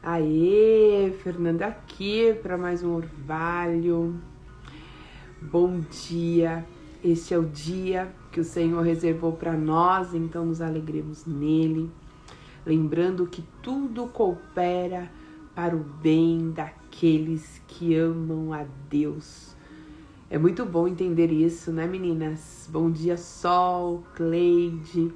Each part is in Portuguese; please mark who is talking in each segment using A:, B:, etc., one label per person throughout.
A: Aê, Fernanda aqui para mais um orvalho. Bom dia. Este é o dia que o Senhor reservou para nós, então nos alegremos nele. Lembrando que tudo coopera para o bem daqueles que amam a Deus. É muito bom entender isso, né, meninas? Bom dia, Sol, Cleide.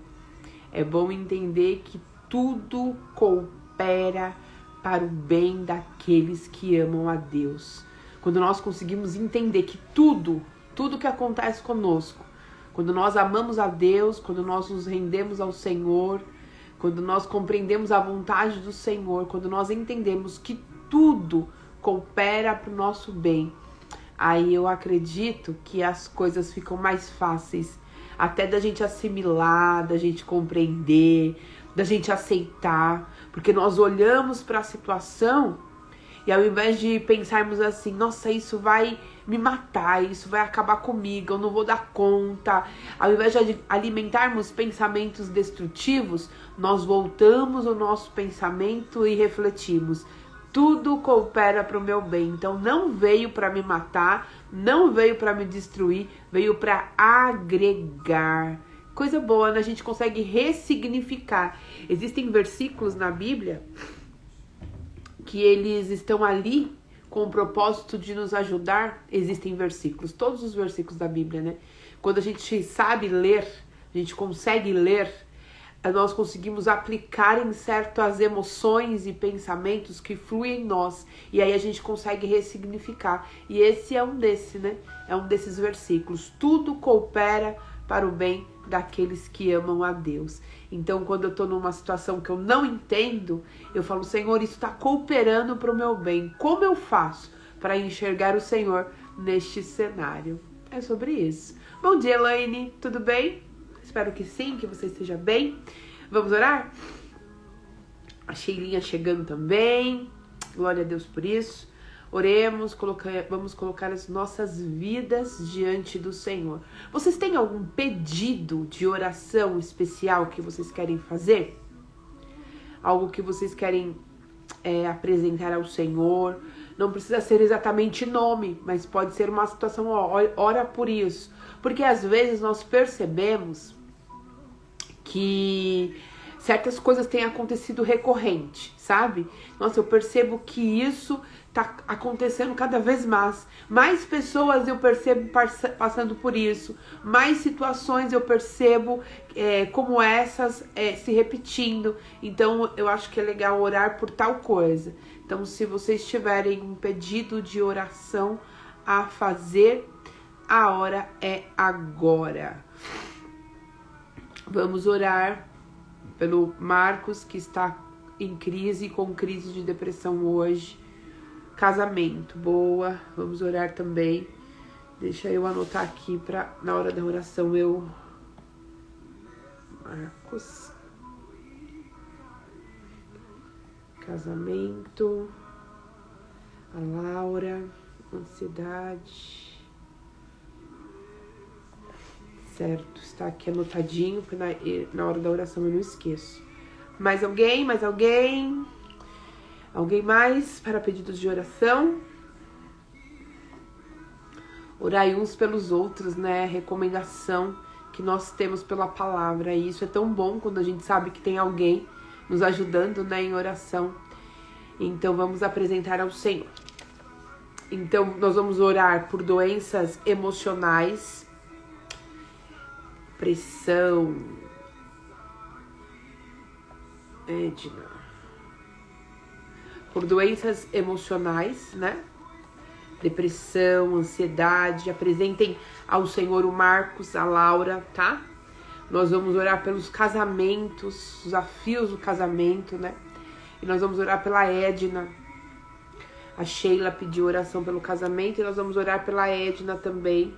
A: É bom entender que tudo coopera para o bem daqueles que amam a Deus. Quando nós conseguimos entender que tudo que acontece conosco, quando nós amamos a Deus, quando nós nos rendemos ao Senhor, quando nós compreendemos a vontade do Senhor, quando nós entendemos que tudo coopera para o nosso bem, aí eu acredito que as coisas ficam mais fáceis, até da gente assimilar, da gente compreender, da gente aceitar, porque nós olhamos para a situação e ao invés de pensarmos assim, nossa, isso vai me matar, isso vai acabar comigo, eu não vou dar conta, ao invés de alimentarmos pensamentos destrutivos, nós voltamos o nosso pensamento e refletimos. Tudo coopera para o meu bem, então não veio para me matar, não veio para me destruir, veio para agregar. Coisa boa, né? A gente consegue ressignificar. Existem versículos na Bíblia que eles estão ali com o propósito de nos ajudar. Existem versículos, todos os versículos da Bíblia, né? Quando a gente sabe ler, a gente consegue ler, nós conseguimos aplicar em certas emoções e pensamentos que fluem em nós. E aí a gente consegue ressignificar. E esse é um desses, né? É um desses versículos. Tudo coopera para o bem daqueles que amam a Deus. Então, quando eu estou numa situação que eu não entendo, eu falo, Senhor, isso está cooperando para o meu bem. Como eu faço para enxergar o Senhor neste cenário? É sobre isso. Bom dia, Elaine. Tudo bem? Espero que sim, que você esteja bem. Vamos orar? A Sheilinha chegando também. Glória a Deus por isso. Oremos, vamos colocar as nossas vidas diante do Senhor. Vocês têm algum pedido de oração especial que vocês querem fazer? Algo que vocês querem apresentar ao Senhor? Não precisa ser exatamente nome, mas pode ser uma situação, ora por isso. Porque às vezes nós percebemos que certas coisas têm acontecido recorrente, sabe? Nossa, eu percebo que isso tá acontecendo cada vez mais. Mais pessoas eu percebo passando por isso. Mais situações eu percebo como essas se repetindo. Então, eu acho que é legal orar por tal coisa. Então, se vocês tiverem um pedido de oração a fazer, a hora é agora. Vamos orar pelo Marcos, que está em crise, com crise de depressão hoje. Casamento, boa. Vamos orar também. Deixa eu anotar aqui para na hora da oração Marcos. Casamento. A Laura. Ansiedade. Certo, está aqui anotadinho, porque na hora da oração eu não esqueço. Mais alguém? Mais alguém? Alguém mais para pedidos de oração? Orai uns pelos outros, né? Recomendação que nós temos pela palavra. E isso é tão bom quando a gente sabe que tem alguém nos ajudando, né, em oração. Então vamos apresentar ao Senhor. Então nós vamos orar por doenças emocionais, pressão, Edna, por doenças emocionais, né? Depressão, ansiedade. Apresentem ao Senhor o Marcos, a Laura, tá? Nós vamos orar pelos casamentos, os desafios do casamento, né? E nós vamos orar pela Edna. A Sheila pediu oração pelo casamento e nós vamos orar pela Edna também,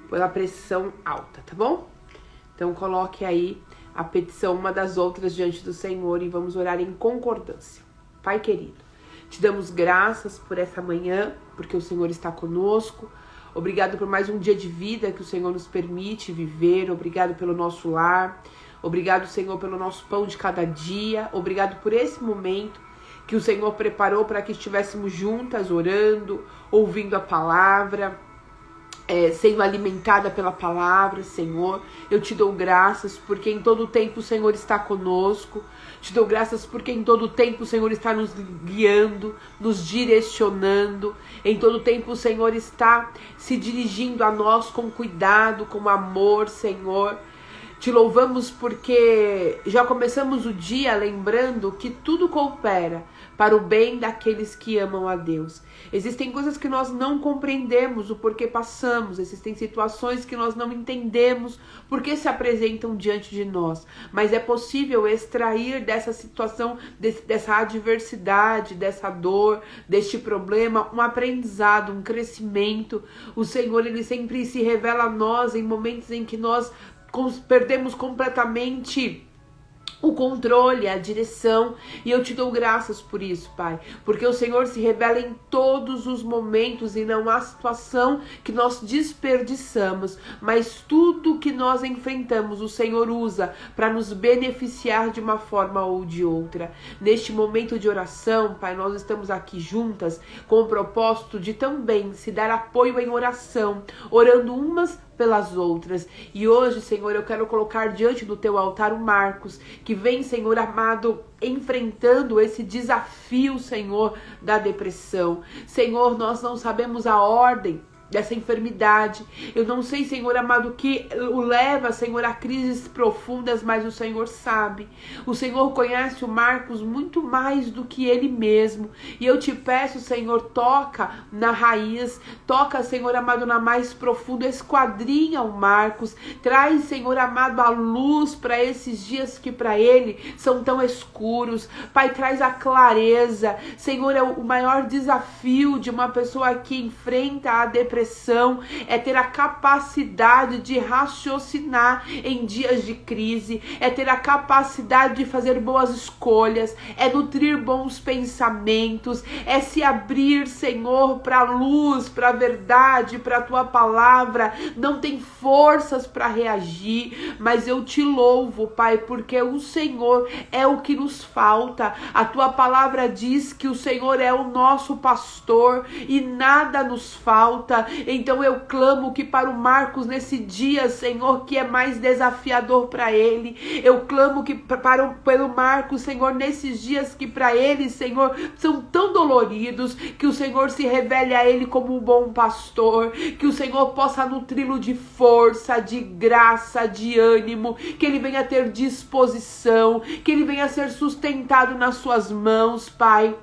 A: pela pressão alta, tá bom? Então coloque aí a petição uma das outras diante do Senhor e vamos orar em concordância. Pai querido, te damos graças por essa manhã, porque o Senhor está conosco. Obrigado por mais um dia de vida que o Senhor nos permite viver. Obrigado pelo nosso lar. Obrigado, Senhor, pelo nosso pão de cada dia. Obrigado por esse momento que o Senhor preparou para que estivéssemos juntas, orando, ouvindo a palavra, sendo alimentada pela palavra, Senhor. Eu te dou graças porque em todo tempo o Senhor está conosco. Te dou graças porque em todo tempo o Senhor está nos guiando, nos direcionando. Em todo tempo o Senhor está se dirigindo a nós com cuidado, com amor, Senhor. Te louvamos porque já começamos o dia lembrando que tudo coopera para o bem daqueles que amam a Deus. Existem coisas que nós não compreendemos o porquê passamos, existem situações que nós não entendemos porque se apresentam diante de nós, mas é possível extrair dessa situação, dessa adversidade, dessa dor, deste problema, um aprendizado, um crescimento. O Senhor, Ele sempre se revela a nós em momentos em que nós perdemos completamente o controle, a direção, e eu te dou graças por isso, Pai, porque o Senhor se revela em todos os momentos e não há situação que nós desperdiçamos, mas tudo que nós enfrentamos o Senhor usa para nos beneficiar de uma forma ou de outra. Neste momento de oração, Pai, nós estamos aqui juntas com o propósito de também se dar apoio em oração, orando umas pelas outras. E hoje, Senhor, eu quero colocar diante do teu altar o Marcos, que vem, Senhor amado, enfrentando esse desafio, Senhor, da depressão. Senhor, nós não sabemos a ordem dessa enfermidade. Eu não sei, Senhor amado, que o leva, Senhor, a crises profundas, mas o Senhor sabe. O Senhor conhece o Marcos muito mais do que ele mesmo. E eu te peço, Senhor, toca na raiz, toca, Senhor amado, na mais profunda, esquadrinha o Marcos, traz, Senhor amado, a luz para esses dias que para ele são tão escuros. Pai, traz a clareza. Senhor, é o maior desafio de uma pessoa que enfrenta a depressão, é ter a capacidade de raciocinar em dias de crise, é ter a capacidade de fazer boas escolhas, é nutrir bons pensamentos, é se abrir, Senhor, para a luz, para a verdade, para a tua palavra. Não tem forças para reagir, mas eu te louvo, Pai, porque o Senhor é o que nos falta. A tua palavra diz que o Senhor é o nosso pastor e nada nos falta. Então eu clamo que para o Marcos nesse dia, Senhor, que é mais desafiador para ele, eu clamo que pelo Marcos, Senhor, nesses dias que para ele, Senhor, são tão doloridos, que o Senhor se revele a ele como um bom pastor, que o Senhor possa nutri-lo de força, de graça, de ânimo, que ele venha ter disposição, que ele venha ser sustentado nas suas mãos, Pai.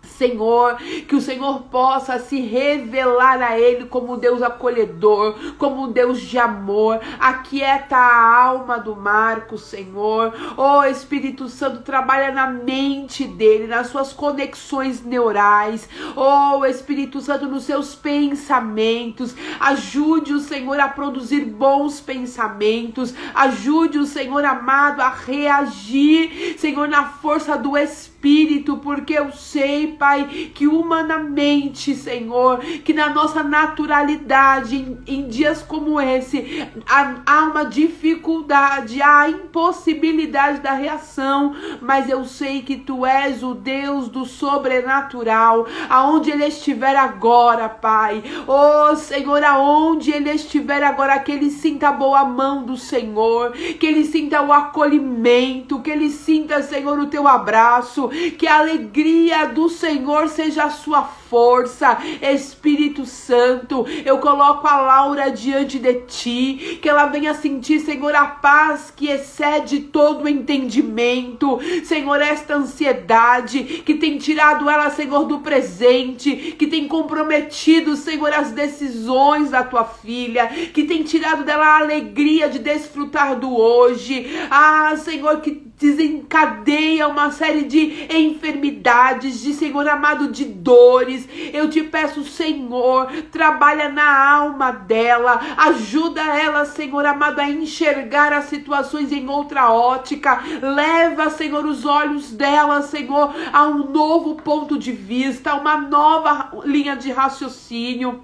A: Senhor, que o Senhor possa se revelar a ele como Deus acolhedor, como Deus de amor. Aquieta a alma do Marcos, Senhor. Oh, Espírito Santo, trabalha na mente dele, nas suas conexões neurais. Oh, Espírito Santo, nos seus pensamentos. Ajude o Senhor a produzir bons pensamentos. Ajude o Senhor amado a reagir, Senhor, na força do Espírito, porque eu sei, Pai, que humanamente, Senhor, que na nossa naturalidade, em dias como esse, há uma dificuldade, há a impossibilidade da reação, mas eu sei que Tu és o Deus do sobrenatural, aonde Ele estiver agora, Pai, oh Senhor, aonde Ele estiver agora, que Ele sinta a boa mão do Senhor, que Ele sinta o acolhimento, que Ele sinta, Senhor, o Teu abraço, que a alegria do Senhor seja a sua força. Espírito Santo, eu coloco a Laura diante de Ti, que ela venha sentir, Senhor, a paz que excede todo o entendimento, Senhor, esta ansiedade que tem tirado ela, Senhor, do presente, que tem comprometido, Senhor, as decisões da Tua filha, que tem tirado dela a alegria de desfrutar do hoje, Senhor, que desencadeia uma série de enfermidades, de, Senhor amado, de dores. Eu te peço, Senhor, trabalha na alma dela, ajuda ela, Senhor amado, a enxergar as situações em outra ótica, leva, Senhor, os olhos dela, Senhor, a um novo ponto de vista, a uma nova linha de raciocínio.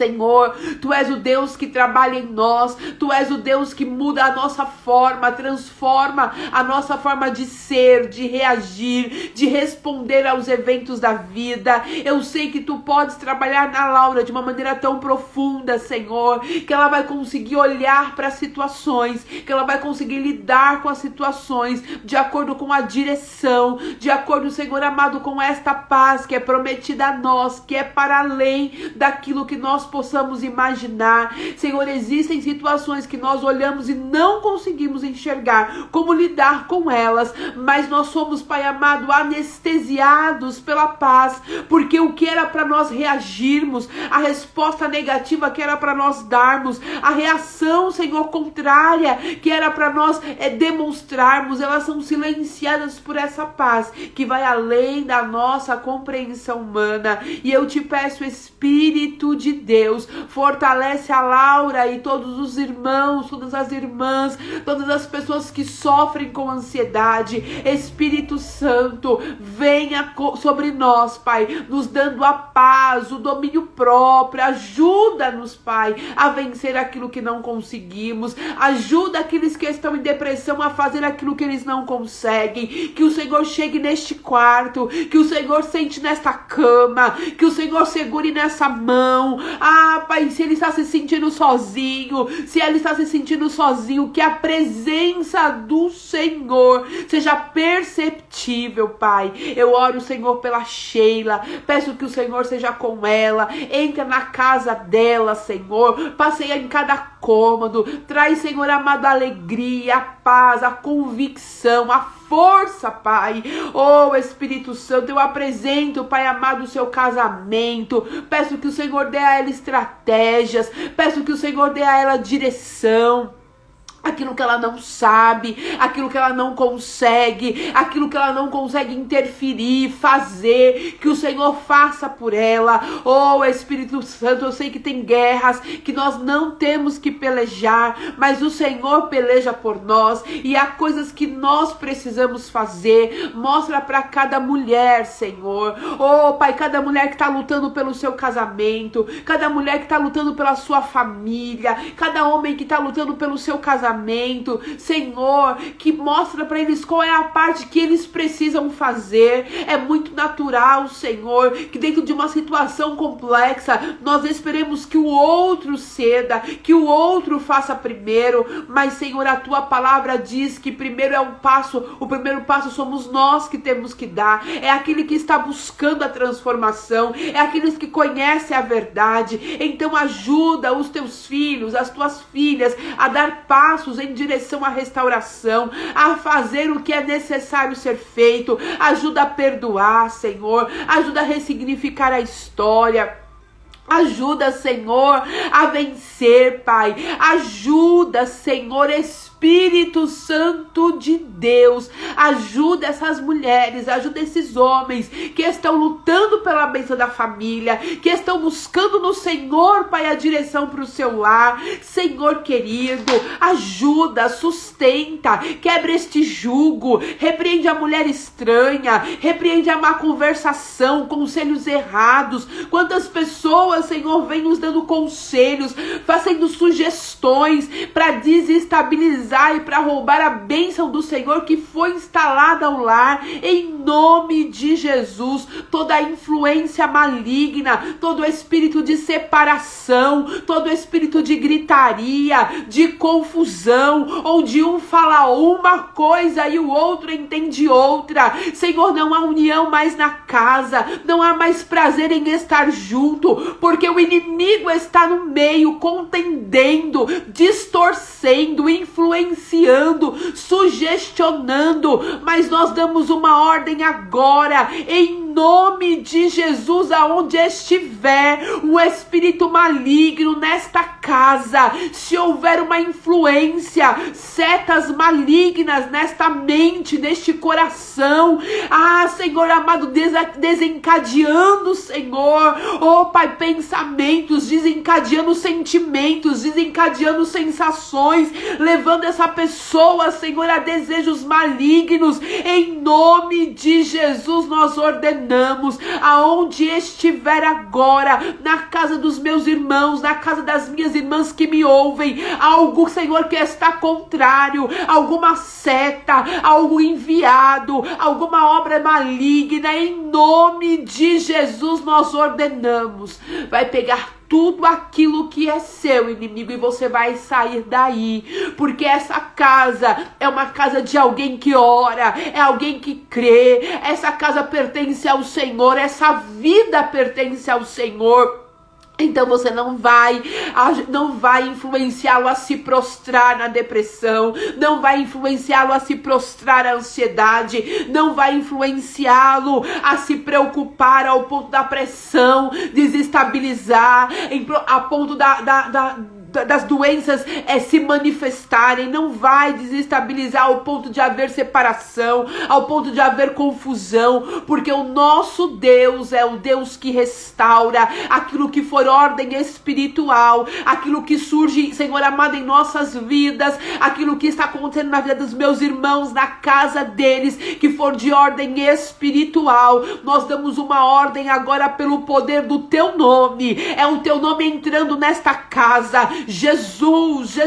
A: Senhor, Tu és o Deus que trabalha em nós, Tu és o Deus que muda a nossa forma, transforma a nossa forma de ser, de reagir, de responder aos eventos da vida. Eu sei que Tu podes trabalhar na Laura de uma maneira tão profunda, Senhor, que ela vai conseguir olhar para as situações, que ela vai conseguir lidar com as situações de acordo com a direção, de acordo, Senhor amado, com esta paz que é prometida a nós, que é para além daquilo que nós possamos imaginar. Senhor, existem situações que nós olhamos e não conseguimos enxergar como lidar com elas, mas nós somos, Pai amado, anestesiados pela paz, porque o que era para nós reagirmos, a resposta negativa que era para nós darmos, a reação, Senhor, contrária que era para nós demonstrarmos, elas são silenciadas por essa paz que vai além da nossa compreensão humana. E eu te peço, Espírito de Deus, fortalece a Laura e todos os irmãos, todas as irmãs, todas as pessoas que sofrem com ansiedade. Espírito Santo, venha sobre nós, Pai, nos dando a paz, o domínio próprio. Ajuda-nos, Pai, a vencer aquilo que não conseguimos. Ajuda aqueles que estão em depressão a fazer aquilo que eles não conseguem. Que o Senhor chegue neste quarto, que o Senhor sente nesta cama, que o Senhor segure nessa mão. Ah, Pai, se ele está se sentindo sozinho, se ela está se sentindo sozinho, que a presença do Senhor seja perceptível, Pai. Eu oro, Senhor, pela Sheila, peço que o Senhor seja com ela, entra na casa dela, Senhor, passeia em cada cômodo, traz, Senhor amado, a alegria, a paz, a convicção, a força, Pai. Oh, Espírito Santo, eu apresento, Pai amado, o seu casamento. Peço que o Senhor dê a ela estratégias, peço que o Senhor dê a ela direção. Aquilo que ela não sabe, aquilo que ela não consegue, aquilo que ela não consegue interferir, fazer, que o Senhor faça por ela. Oh, Espírito Santo, eu sei que tem guerras que nós não temos que pelejar, mas o Senhor peleja por nós, e há coisas que nós precisamos fazer. Mostra para cada mulher, Senhor. Oh, Pai, cada mulher que está lutando pelo seu casamento, cada mulher que está lutando pela sua família, cada homem que está lutando pelo seu casamento, Senhor, que mostra para eles qual é a parte que eles precisam fazer. É muito natural, Senhor, que dentro de uma situação complexa nós esperemos que o outro ceda, que o outro faça primeiro, mas, Senhor, a tua palavra diz que primeiro é o primeiro passo somos nós que temos que dar. É aquele que está buscando a transformação, é aqueles que conhecem a verdade. Então ajuda os teus filhos, as tuas filhas a dar passos em direção à restauração, a fazer o que é necessário ser feito. Ajuda a perdoar, Senhor, ajuda a ressignificar a história. Ajuda, Senhor, a vencer, Pai. Ajuda, Senhor, Espírito Santo de Deus. Ajuda essas mulheres, ajuda esses homens que estão lutando pela bênção da família, que estão buscando no Senhor, Pai, a direção para o seu lar. Senhor querido, ajuda, sustenta, quebra este jugo, repreende a mulher estranha, repreende a má conversação, conselhos errados. Quantas pessoas, Senhor, vem nos dando conselhos, fazendo sugestões para desestabilizar e para roubar a bênção do Senhor que foi instalada ao lar. Em nome de Jesus, toda influência maligna, todo espírito de separação, todo espírito de gritaria, de confusão, onde um fala uma coisa e o outro entende outra. Senhor, não há união mais na casa, não há mais prazer em estar junto, porque o inimigo está no meio, contendendo, distorcendo, influenciando, sugestionando. Mas nós damos uma ordem agora, em nome de Jesus, aonde estiver um espírito maligno nesta casa, se houver uma influência, setas malignas nesta mente, neste coração, Senhor amado, desencadeando, Senhor, oh Pai, pensamentos, desencadeando sentimentos, desencadeando sensações, levando essa pessoa, Senhor, a desejos malignos. Em nome de Jesus nós ordenamos ordenamos, aonde estiver agora, na casa dos meus irmãos, na casa das minhas irmãs que me ouvem, algo, Senhor, que está contrário, alguma seta, algo enviado, alguma obra maligna, em nome de Jesus nós ordenamos, vai pegar tudo aquilo que é seu, inimigo, e você vai sair daí, porque essa casa é uma casa de alguém que ora, é alguém que crê, essa casa pertence ao Senhor, essa vida pertence ao Senhor. Então você não vai influenciá-lo a se prostrar na depressão, não vai influenciá-lo a se prostrar na ansiedade, não vai influenciá-lo a se preocupar ao ponto da pressão desestabilizar, a ponto das doenças se manifestarem, não vai desestabilizar ao ponto de haver separação, ao ponto de haver confusão, porque o nosso Deus é o Deus que restaura aquilo que for ordem espiritual, aquilo que surge, Senhor amado, em nossas vidas, aquilo que está acontecendo na vida dos meus irmãos, na casa deles, que for de ordem espiritual. Nós damos uma ordem agora pelo poder do teu nome, é o teu nome entrando nesta casa. Jesus,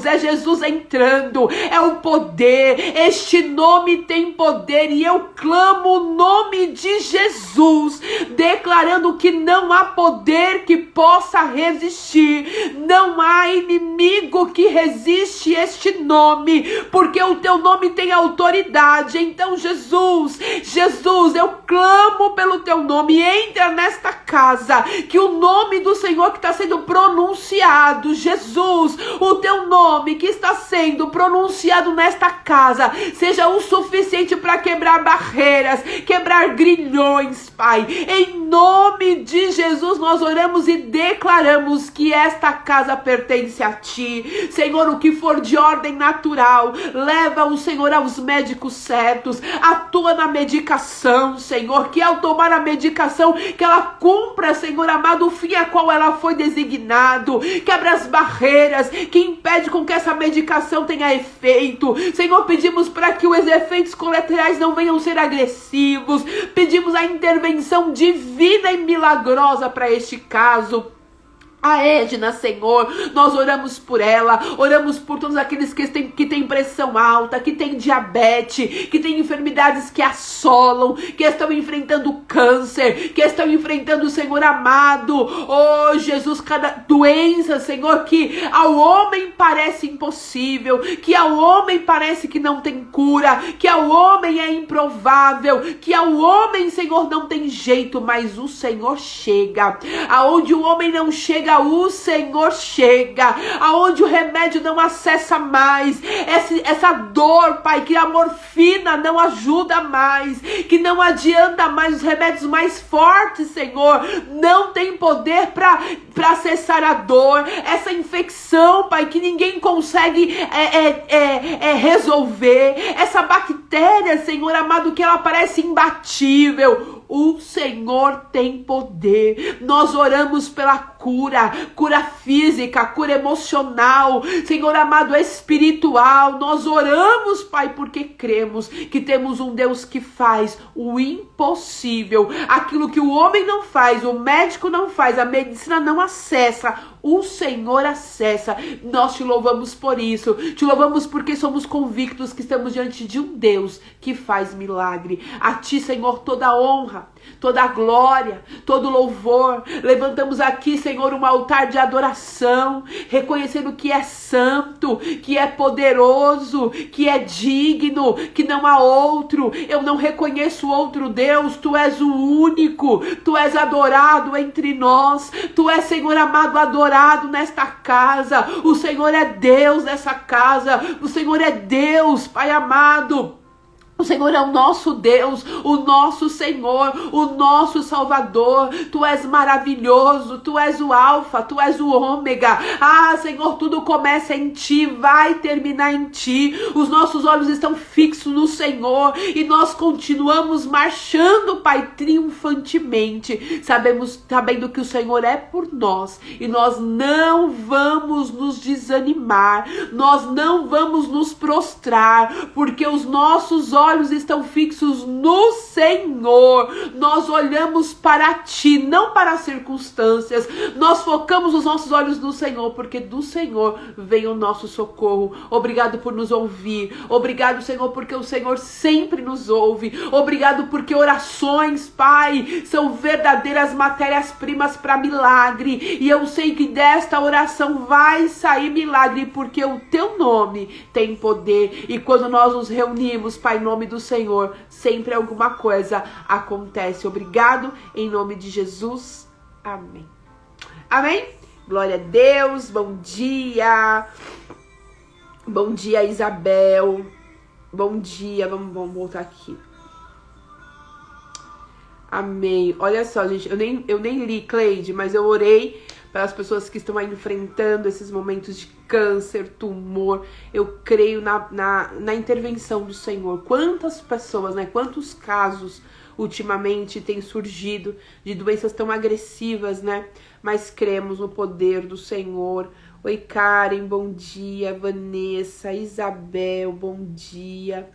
A: é Jesus entrando, é o poder, este nome tem poder, e eu clamo o nome de Jesus, declarando que não há poder que possa resistir, não há inimigo que resiste este nome, porque o teu nome tem autoridade. Então Jesus, eu clamo pelo teu nome, entra nesta casa, que o nome do Senhor que está sendo pronunciado, Jesus, o teu nome que está sendo pronunciado nesta casa, seja o suficiente para quebrar barreiras, quebrar grilhões, Pai. Em nome de Jesus nós oramos e declaramos que esta casa pertence a ti. Senhor, o que for de ordem natural, leva o Senhor aos médicos certos, atua na medicação, Senhor, que ao tomar a medicação, que ela cumpra, Senhor amado, o fim a qual ela foi designado, quebra as barreiras que impede com que essa medicação tenha efeito. Senhor, pedimos para que os efeitos colaterais não venham ser agressivos, pedimos a intervenção divina e milagrosa para este caso. A Edna, Senhor, nós oramos por ela, oramos por todos aqueles que têm pressão alta, que têm diabetes, que têm enfermidades que assolam, que estão enfrentando câncer, que estão enfrentando, Senhor amado, oh Jesus, cada doença, Senhor, que ao homem parece impossível, que ao homem parece que não tem cura, que ao homem é improvável, que ao homem, Senhor, não tem jeito, mas o Senhor chega. Aonde o homem não chega, o Senhor chega, aonde o remédio não acessa mais, essa dor, Pai, que a morfina não ajuda mais, que não adianta mais, os remédios mais fortes, Senhor, não tem poder para cessar a dor, essa infecção, Pai, que ninguém consegue resolver, essa bactéria, Senhor amado, que ela parece imbatível. O Senhor tem poder. Nós oramos pela cura física, cura emocional, Senhor amado, espiritual. Nós oramos, Pai, porque cremos que temos um Deus que faz o impossível, aquilo que o homem não faz, o médico não faz, a medicina não acessa, o Senhor acessa. Nós te louvamos por isso, te louvamos porque somos convictos que estamos diante de um Deus que faz milagre. A ti, Senhor, toda a honra, toda a glória, todo louvor. Levantamos aqui, Senhor, um altar de adoração, reconhecendo que é santo, que é poderoso, que é digno, que não há outro. Eu não reconheço outro Deus, tu és o único, tu és adorado entre nós, tu és, Senhor amado, adorado nesta casa. O Senhor é Deus nessa casa, o Senhor é Deus, Pai amado. O Senhor é o nosso Deus, o nosso Senhor, o nosso Salvador. Tu és maravilhoso, tu és o Alfa, tu és o Ômega. Ah, Senhor, tudo começa em ti, vai terminar em ti. Os nossos olhos estão fixos no Senhor e nós continuamos marchando, Pai, triunfantemente. Sabendo que o Senhor é por nós e nós não vamos nos desanimar, nós não vamos nos prostrar, porque os nossos olhos olhos estão fixos no Senhor. Nós olhamos para Ti, não para as circunstâncias. Nós focamos os nossos olhos no Senhor, porque do Senhor vem o nosso socorro. Obrigado por nos ouvir. Obrigado, Senhor, porque o Senhor sempre nos ouve. Obrigado porque orações, Pai, são verdadeiras matérias-primas para milagre. E eu sei que desta oração vai sair milagre, porque o Teu nome tem poder. E quando nós nos reunimos, Pai, em nome do Senhor, sempre alguma coisa acontece. Obrigado, em nome de Jesus. Amém. Amém? Glória a Deus. Bom dia. Bom dia, Isabel. Bom dia. Vamos voltar aqui. Amém. Olha só, gente, eu nem li, Cleide, mas eu orei para as pessoas que estão aí enfrentando esses momentos de câncer, tumor. Eu creio na intervenção do Senhor. Quantas pessoas, né? Quantos casos ultimamente têm surgido de doenças tão agressivas, né? Mas cremos no poder do Senhor. Oi, Karen, bom dia. Vanessa, Isabel, bom dia.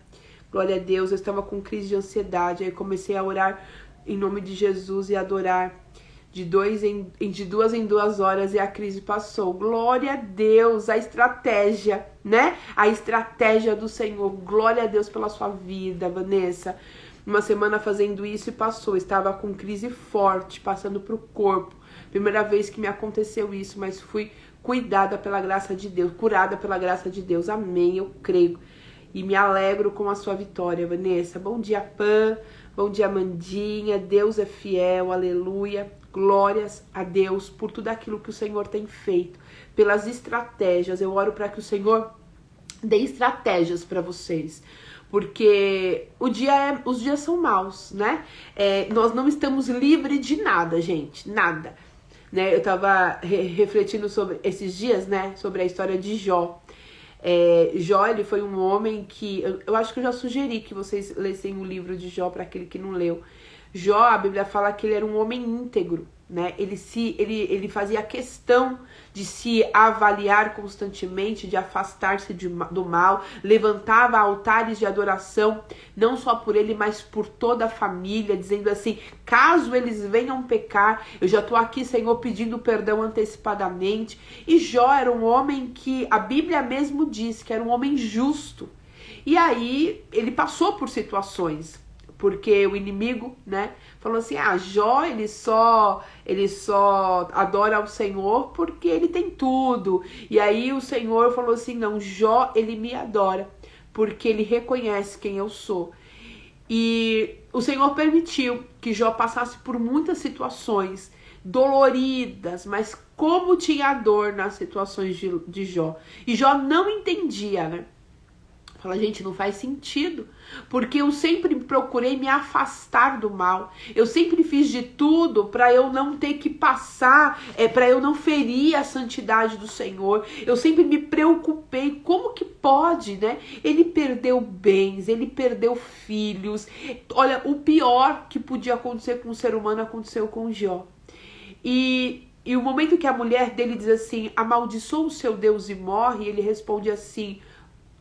A: Glória a Deus, eu estava com crise de ansiedade, aí comecei a orar em nome de Jesus e adorar de 2 em 2 horas e a crise passou. Glória a Deus, a estratégia, né? A estratégia do Senhor. Glória a Deus pela sua vida, Vanessa. Uma semana fazendo isso e passou. Estava com crise forte, passando para o corpo. Primeira vez que me aconteceu isso, mas fui cuidada pela graça de Deus, curada pela graça de Deus. Amém, eu creio. E me alegro com a sua vitória, Vanessa. Bom dia, Pan. Bom dia, Mandinha. Deus é fiel, aleluia. Glórias a Deus por tudo aquilo que o Senhor tem feito, pelas estratégias. Eu oro para que o Senhor dê estratégias para vocês, porque os dias são maus, né? Nós não estamos livres de nada, gente, nada. Né? Eu tava refletindo sobre esses dias, né? Sobre a história de Jó. Jó, ele foi um homem que... Eu acho que eu já sugeri que vocês lessem o livro de Jó para aquele que não leu. Jó, a Bíblia fala que ele era um homem íntegro, né? Ele fazia questão de se avaliar constantemente, de afastar-se do mal, levantava altares de adoração, não só por ele, mas por toda a família, dizendo assim, caso eles venham pecar, eu já estou aqui, Senhor, pedindo perdão antecipadamente. E Jó era um homem que a Bíblia mesmo diz que era um homem justo. E aí ele passou por situações, porque o inimigo, né, falou assim, Jó, ele só adora ao Senhor porque ele tem tudo. E aí o Senhor falou assim, não, Jó, ele me adora porque ele reconhece quem eu sou. E o Senhor permitiu que Jó passasse por muitas situações doloridas, mas como tinha dor nas situações de Jó. E Jó não entendia, né? Fala, gente, não faz sentido, porque eu sempre procurei me afastar do mal, eu sempre fiz de tudo para eu não ter que passar, para eu não ferir a santidade do Senhor, eu sempre me preocupei, como que pode, né? Ele perdeu bens, ele perdeu filhos, olha, o pior que podia acontecer com um ser humano aconteceu com Jó. E o momento que a mulher dele diz assim, amaldiçoa o seu Deus e morre, ele responde assim,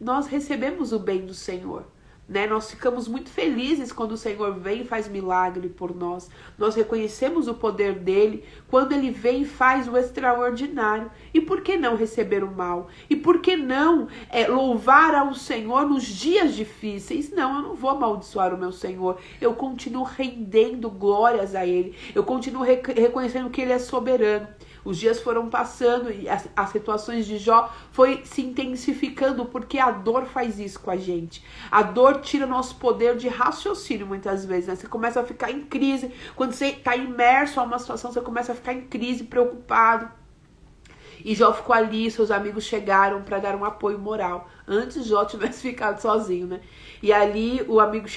A: nós recebemos o bem do Senhor, né? Nós ficamos muito felizes quando o Senhor vem e faz milagre por nós. Nós reconhecemos o poder dele quando ele vem e faz o extraordinário. E por que não receber o mal? E por que não louvar ao Senhor nos dias difíceis? Não, eu não vou amaldiçoar o meu Senhor. Eu continuo rendendo glórias a ele. Eu continuo reconhecendo que ele é soberano. Os dias foram passando e as situações de Jó foi se intensificando, porque a dor faz isso com a gente. A dor tira o nosso poder de raciocínio muitas vezes, né? Você começa a ficar em crise. Quando você está imerso a uma situação, você começa a ficar em crise, preocupado. E Jó ficou ali, seus amigos chegaram para dar um apoio moral. Antes Jó tivesse ficado sozinho, né? E ali os amigos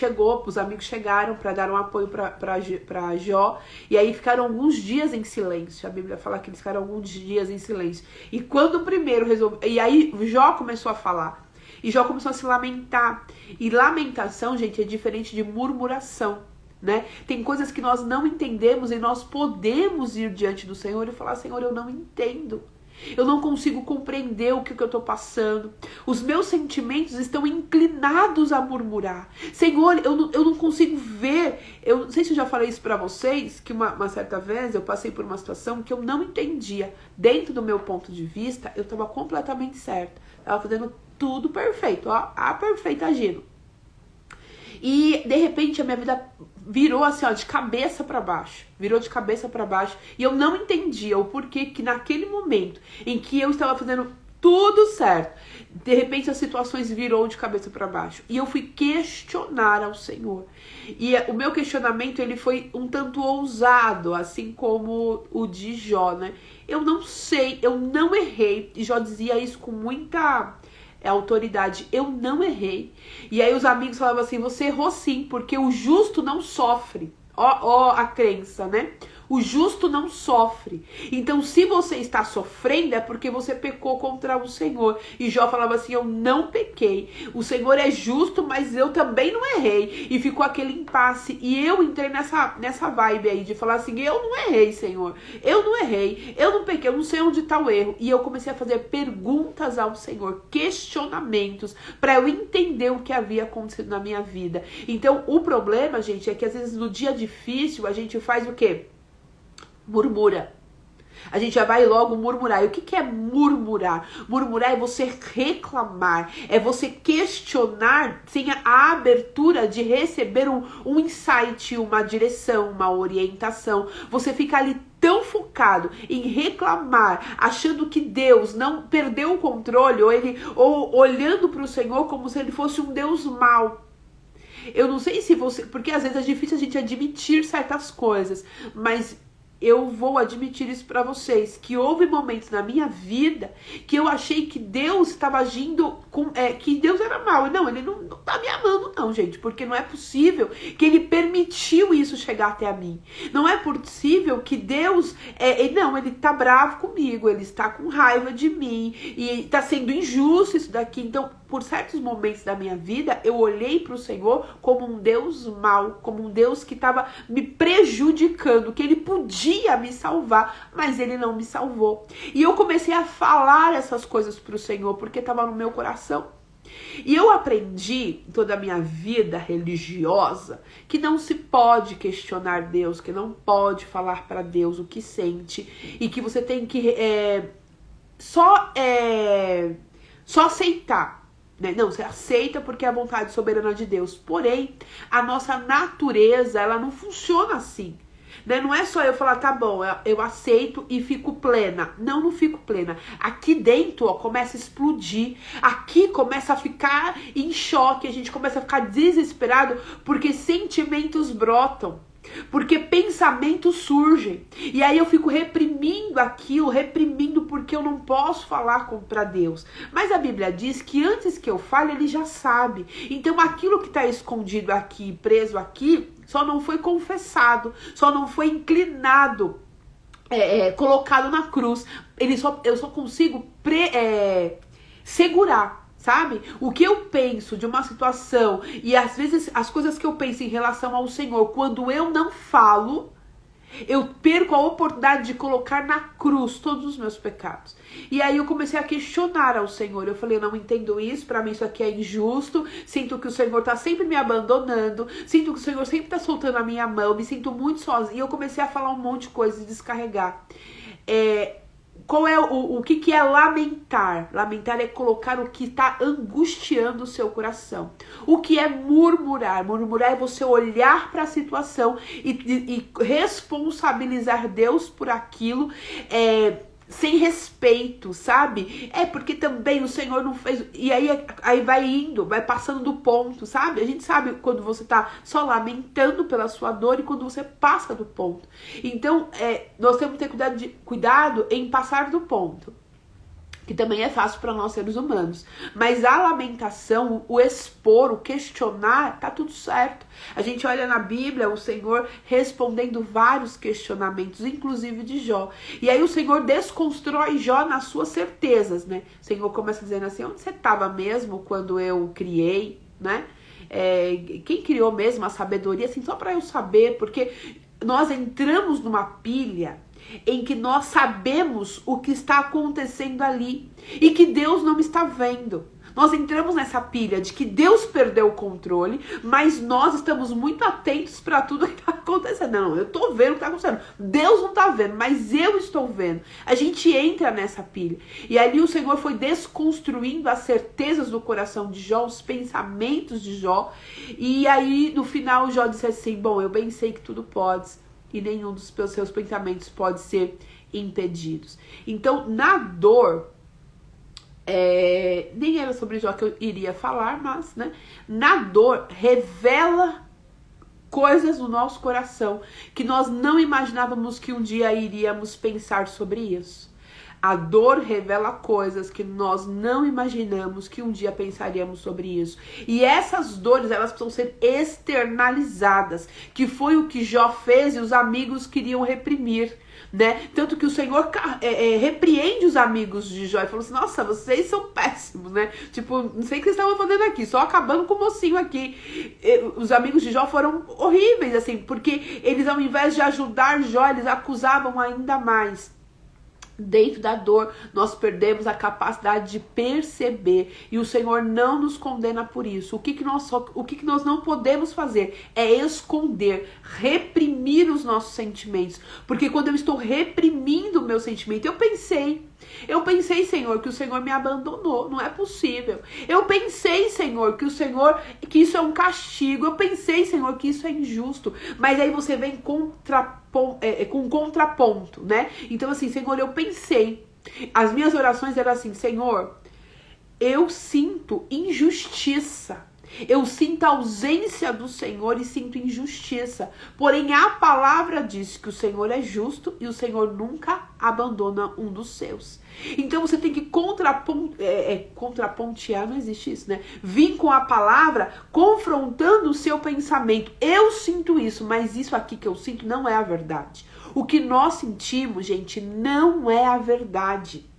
A: chegaram para dar um apoio para Jó. E aí ficaram alguns dias em silêncio. A Bíblia fala que eles ficaram alguns dias em silêncio. E quando o primeiro resolveu... E aí Jó começou a falar. E Jó começou a se lamentar. E lamentação, gente, é diferente de murmuração, né? Tem coisas que nós não entendemos e nós podemos ir diante do Senhor e falar, Senhor, eu não entendo. Eu não consigo compreender o que eu estou passando. Os meus sentimentos estão inclinados a murmurar. Senhor, eu não consigo ver. Eu não sei se eu já falei isso para vocês, que uma certa vez eu passei por uma situação que eu não entendia. Dentro do meu ponto de vista, eu estava completamente certa. Estava fazendo tudo perfeito, ó, a perfeita agindo. E, de repente, a minha vida virou assim, ó, de cabeça para baixo. Virou de cabeça para baixo. E eu não entendia o porquê que naquele momento em que eu estava fazendo tudo certo, de repente as situações virou de cabeça para baixo. E eu fui questionar ao Senhor. E o meu questionamento, ele foi um tanto ousado, assim como o de Jó, né? Eu não sei, eu não errei. E Jó dizia isso com muita... autoridade, eu não errei. E aí os amigos falavam assim, você errou sim, porque o justo não sofre. Ó a crença, né? O justo não sofre. Então, se você está sofrendo, é porque você pecou contra o Senhor. E Jó falava assim, eu não pequei. O Senhor é justo, mas eu também não errei. E ficou aquele impasse. E eu entrei nessa vibe aí, de falar assim, eu não errei, Senhor. Eu não errei. Eu não pequei, eu não sei onde está o erro. E eu comecei a fazer perguntas ao Senhor, questionamentos, para eu entender o que havia acontecido na minha vida. Então, o problema, gente, é que às vezes no dia difícil, a gente faz o quê? Murmura. A gente já vai logo murmurar. E o que é murmurar? Murmurar é você reclamar, é você questionar sem a abertura de receber um insight, uma direção, uma orientação. Você fica ali tão focado em reclamar, achando que Deus não perdeu o controle, ou olhando para o Senhor como se ele fosse um Deus mau. Eu não sei se você... Porque às vezes é difícil a gente admitir certas coisas, mas... eu vou admitir isso para vocês, que houve momentos na minha vida que eu achei que Deus estava agindo, que Deus era mau. Não, ele não tá me amando não, gente, porque não é possível que ele permitiu isso chegar até mim. Não é possível que Deus, ele tá bravo comigo, ele está com raiva de mim, e tá sendo injusto isso daqui. Então, por certos momentos da minha vida, eu olhei para o Senhor como um Deus mau, como um Deus que estava me prejudicando, que ele podia me salvar, mas ele não me salvou. E eu comecei a falar essas coisas para o Senhor, porque estava no meu coração. E eu aprendi toda a minha vida religiosa que não se pode questionar Deus, que não pode falar para Deus o que sente, e que você tem que só aceitar. Não, você aceita porque é a vontade soberana de Deus. Porém, a nossa natureza, ela não funciona assim. Não é só eu falar, tá bom, eu aceito e fico plena. Não fico plena. Aqui dentro, ó, começa a explodir. Aqui começa a ficar em choque. A gente começa a ficar desesperado porque sentimentos brotam. Porque pensamentos surgem. E aí eu fico reprimindo aquilo, reprimindo porque eu não posso falar para Deus. Mas a Bíblia diz que antes que eu fale, ele já sabe. Então aquilo que está escondido aqui, preso aqui, só não foi confessado, só não foi inclinado, colocado na cruz. Eu só consigo segurar. Sabe? O que eu penso de uma situação, e às vezes as coisas que eu penso em relação ao Senhor, quando eu não falo, eu perco a oportunidade de colocar na cruz todos os meus pecados. E aí eu comecei a questionar ao Senhor. Eu falei, eu não entendo isso, pra mim isso aqui é injusto, sinto que o Senhor tá sempre me abandonando, sinto que o Senhor sempre tá soltando a minha mão, me sinto muito sozinha. E eu comecei a falar um monte de coisa e descarregar. Qual é o que é lamentar? Lamentar é colocar o que está angustiando o seu coração. O que é murmurar? Murmurar é você olhar para a situação e responsabilizar Deus por aquilo, sem respeito, sabe? Porque também o Senhor não fez... E aí vai indo, vai passando do ponto, sabe? A gente sabe quando você tá só lamentando pela sua dor e quando você passa do ponto. Então, nós temos que ter cuidado em passar do ponto. Que também é fácil para nós seres humanos. Mas a lamentação, o expor, o questionar, tá tudo certo. A gente olha na Bíblia o Senhor respondendo vários questionamentos, inclusive de Jó. E aí o Senhor desconstrói Jó nas suas certezas, né? O Senhor começa dizendo assim, onde você estava mesmo quando eu criei, né? Quem criou mesmo a sabedoria? Assim, só para eu saber, porque nós entramos numa pilha em que nós sabemos o que está acontecendo ali e que Deus não está vendo. Nós entramos nessa pilha de que Deus perdeu o controle, mas nós estamos muito atentos para tudo que está acontecendo. Não, eu estou vendo o que está acontecendo. Deus não está vendo, mas eu estou vendo. A gente entra nessa pilha. E ali o Senhor foi desconstruindo as certezas do coração de Jó, os pensamentos de Jó. E aí, no final, Jó disse assim, bom, eu bem sei que tudo podes e nenhum dos seus pensamentos pode ser impedidos. Então, na dor... nem era sobre Jó que eu iria falar, mas, né, na dor revela coisas no nosso coração que nós não imaginávamos que um dia iríamos pensar sobre isso. A dor revela coisas que nós não imaginamos que um dia pensaríamos sobre isso. E essas dores, elas precisam ser externalizadas, que foi o que Jó fez e os amigos queriam reprimir. Né? Tanto que o Senhor repreende os amigos de Jó e falou assim, nossa, vocês são péssimos, né? Tipo, não sei o que vocês estavam fazendo aqui, só acabando com o mocinho aqui. Os amigos de Jó foram horríveis, assim, porque eles, ao invés de ajudar Jó, eles acusavam ainda mais. Dentro da dor, nós perdemos a capacidade de perceber, e o Senhor não nos condena por isso. O que nós não podemos fazer é esconder, reprimir os nossos sentimentos, porque quando eu estou reprimindo o meu sentimento, eu pensei, Senhor, que o Senhor me abandonou, não é possível. Eu pensei, Senhor, que isso é um castigo. Eu pensei, Senhor, que isso é injusto. Mas aí você vem com contraponto, né? Então assim, Senhor, eu pensei. As minhas orações eram assim, Senhor, eu sinto injustiça. Eu sinto a ausência do Senhor e sinto injustiça. Porém, a palavra diz que o Senhor é justo e o Senhor nunca abandona um dos seus. Então você tem que contrapontear, não existe isso, né? Vir com a palavra confrontando o seu pensamento. Eu sinto isso, mas isso aqui que eu sinto não é a verdade. O que nós sentimos, gente, não é a verdade.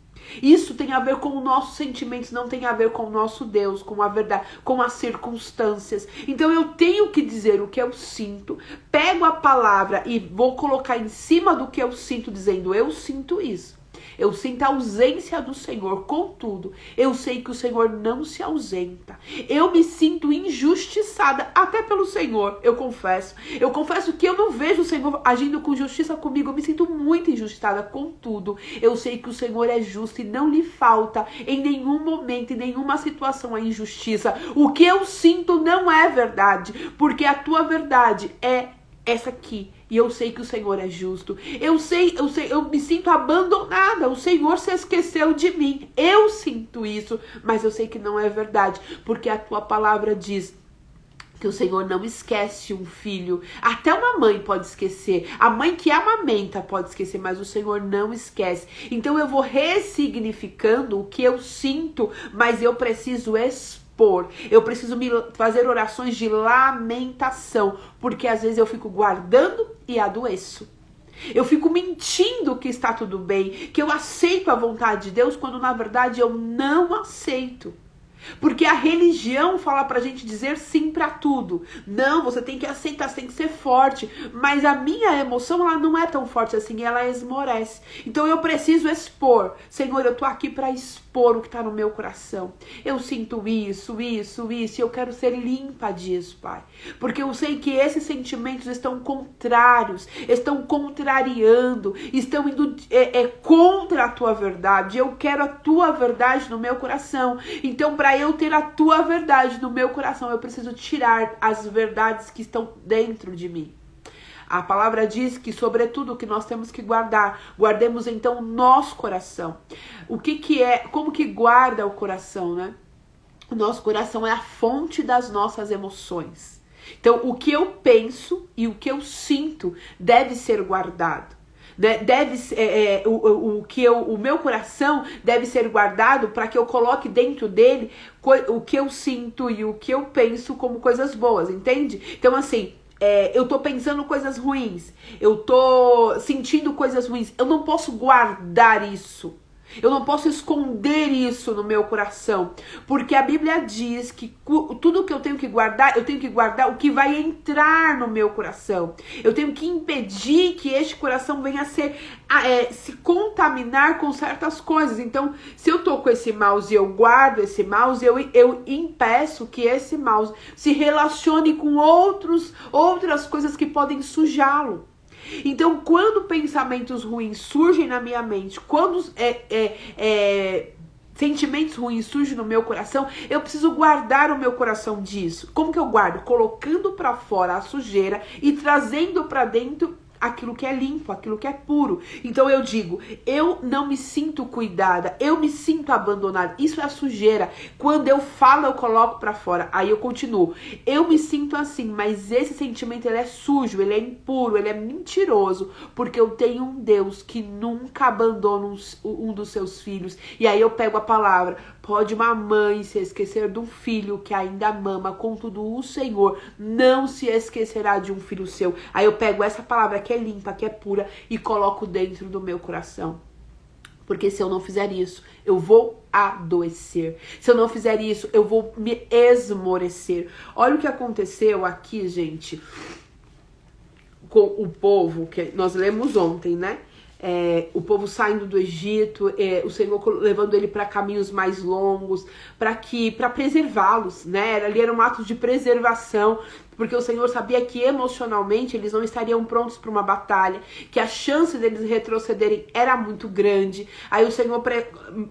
A: Isso tem a ver com os nossos sentimentos, não tem a ver com o nosso Deus, com a verdade, com as circunstâncias. Então eu tenho que dizer o que eu sinto, pego a palavra e vou colocar em cima do que eu sinto, dizendo, eu sinto isso. Eu sinto a ausência do Senhor, contudo, eu sei que o Senhor não se ausenta. Eu me sinto injustiçada, até pelo Senhor, eu confesso. Eu confesso que eu não vejo o Senhor agindo com justiça comigo, eu me sinto muito injustiçada, contudo, eu sei que o Senhor é justo e não lhe falta em nenhum momento, em nenhuma situação a injustiça. O que eu sinto não é verdade, porque a tua verdade é essa aqui. E eu sei que o Senhor é justo. Eu me sinto abandonada. O Senhor se esqueceu de mim. Eu sinto isso, mas eu sei que não é verdade, porque a tua palavra diz que o Senhor não esquece um filho. Até uma mãe pode esquecer. A mãe que amamenta pode esquecer, mas o Senhor não esquece. Então eu vou ressignificando o que eu sinto, mas eu preciso expor. Eu preciso fazer orações de lamentação, porque às vezes eu fico guardando e adoeço. Eu fico mentindo que está tudo bem, que eu aceito a vontade de Deus, quando na verdade eu não aceito. Porque a religião fala pra gente dizer sim pra tudo. Não, você tem que aceitar, você tem que ser forte. Mas a minha emoção, ela não é tão forte assim, ela esmorece. Então eu preciso expor. Senhor, eu tô aqui pra expor o que tá no meu coração. Eu sinto isso, e eu quero ser limpa disso, Pai. Porque eu sei que esses sentimentos estão contrários, estão contrariando, estão indo contra a tua verdade. Eu quero a tua verdade no meu coração. Então, para eu ter a tua verdade no meu coração, eu preciso tirar as verdades que estão dentro de mim. A palavra diz que, sobretudo, o que nós temos que guardar, guardemos então o nosso coração. Como que guarda o coração, né? O nosso coração é a fonte das nossas emoções. Então, o que eu penso e o que eu sinto deve ser guardado. Né? O meu coração deve ser guardado para que eu coloque dentro dele o que eu sinto e o que eu penso como coisas boas, entende? Então assim, eu tô pensando coisas ruins, eu tô sentindo coisas ruins, eu não posso guardar isso. Eu não posso esconder isso no meu coração, porque a Bíblia diz que tudo que eu tenho que guardar o que vai entrar no meu coração. Eu tenho que impedir que este coração venha a se contaminar com certas coisas. Então, se eu tô com esse mouse e eu guardo esse mouse, eu impeço que esse mouse se relacione com outras coisas que podem sujá-lo. Então, quando pensamentos ruins surgem na minha mente, quando sentimentos ruins surgem no meu coração, eu preciso guardar o meu coração disso. Como que eu guardo? Colocando para fora a sujeira e trazendo para dentro aquilo que é limpo, aquilo que é puro. Então eu digo, eu não me sinto cuidada, eu me sinto abandonada. Isso é a sujeira. Quando eu falo, eu coloco pra fora. Aí eu continuo. Eu me sinto assim, mas esse sentimento, ele é sujo, ele é impuro, ele é mentiroso, porque eu tenho um Deus que nunca abandona um dos seus filhos. E aí eu pego a palavra. Pode uma mãe se esquecer de um filho que ainda mama, contudo o Senhor não se esquecerá de um filho seu. Aí eu pego essa palavra que é limpa, que é pura, e coloco dentro do meu coração. Porque se eu não fizer isso, eu vou adoecer. Se eu não fizer isso, eu vou me esmorecer. Olha o que aconteceu aqui, gente, com o povo, que nós lemos ontem, né? O povo saindo do Egito, o Senhor levando ele para caminhos mais longos, para preservá-los, né? Ali era um ato de preservação, porque o Senhor sabia que emocionalmente eles não estariam prontos para uma batalha, que a chance deles retrocederem era muito grande. Aí o Senhor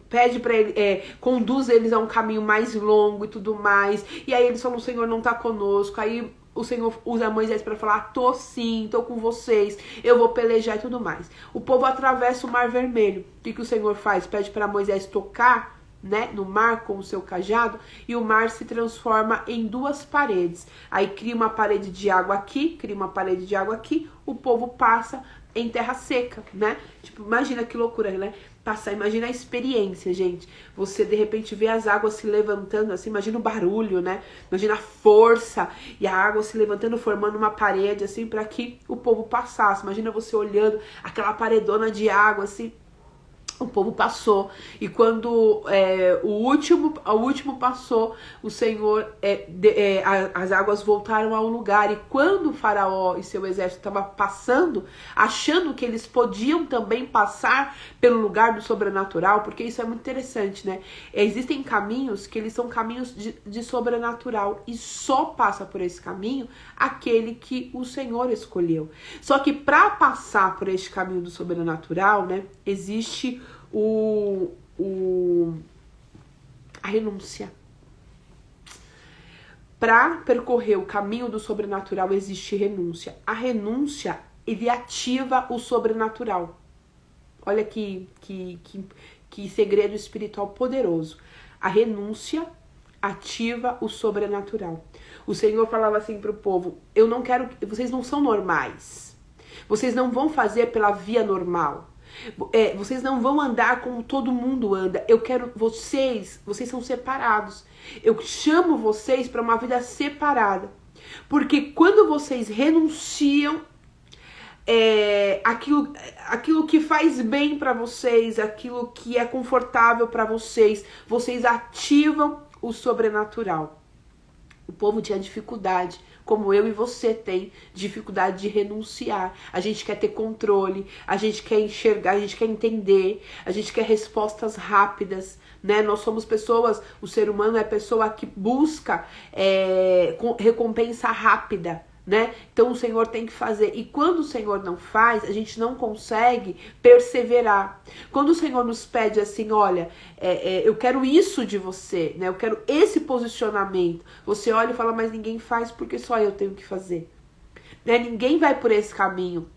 A: pede para ele, conduz eles a um caminho mais longo e tudo mais. E aí eles falam, o Senhor não está conosco. Aí o Senhor usa Moisés para falar, tô sim, tô com vocês, eu vou pelejar e tudo mais. O povo atravessa o Mar Vermelho. O que o Senhor faz? Pede para Moisés tocar, né, no mar com o seu cajado, e o mar se transforma em duas paredes. Aí cria uma parede de água aqui, cria uma parede de água aqui, o povo passa em terra seca, né? Tipo, imagina que loucura, né? Imagina a experiência, gente. Você de repente vê as águas se levantando assim, imagina o barulho, né? Imagina a força e a água se levantando, formando uma parede assim para que o povo passasse. Imagina você olhando aquela paredona de água assim. O povo passou, e quando o último passou, o Senhor, as águas voltaram ao lugar, e quando o faraó e seu exército estavam passando, achando que eles podiam também passar pelo lugar do sobrenatural, porque isso é muito interessante, né? Existem caminhos que eles são caminhos de sobrenatural, e só passa por esse caminho aquele que o Senhor escolheu. Só que para passar por este caminho do sobrenatural, né, existe a renúncia. Para percorrer o caminho do sobrenatural existe renúncia. A renúncia, ele ativa o sobrenatural. Olha que segredo espiritual poderoso. A renúncia ativa o sobrenatural. O Senhor falava assim para o povo, eu não quero, vocês não são normais. Vocês não vão fazer pela via normal. Vocês não vão andar como todo mundo anda. Eu quero vocês são separados. Eu chamo vocês para uma vida separada. Porque quando vocês renunciam aquilo que faz bem para vocês, aquilo que é confortável para vocês, vocês ativam o sobrenatural. O povo tinha dificuldade, como eu e você tem dificuldade de renunciar. A gente quer ter controle, a gente quer enxergar, a gente quer entender, a gente quer respostas rápidas, né? Nós somos pessoas, o ser humano é pessoa que busca recompensa rápida, né? Então o Senhor tem que fazer, e quando o Senhor não faz, a gente não consegue perseverar. Quando o Senhor nos pede assim, olha, eu quero isso de você, né? Eu quero esse posicionamento, você olha e fala, mas ninguém faz porque só eu tenho que fazer, né? Ninguém vai por esse caminho.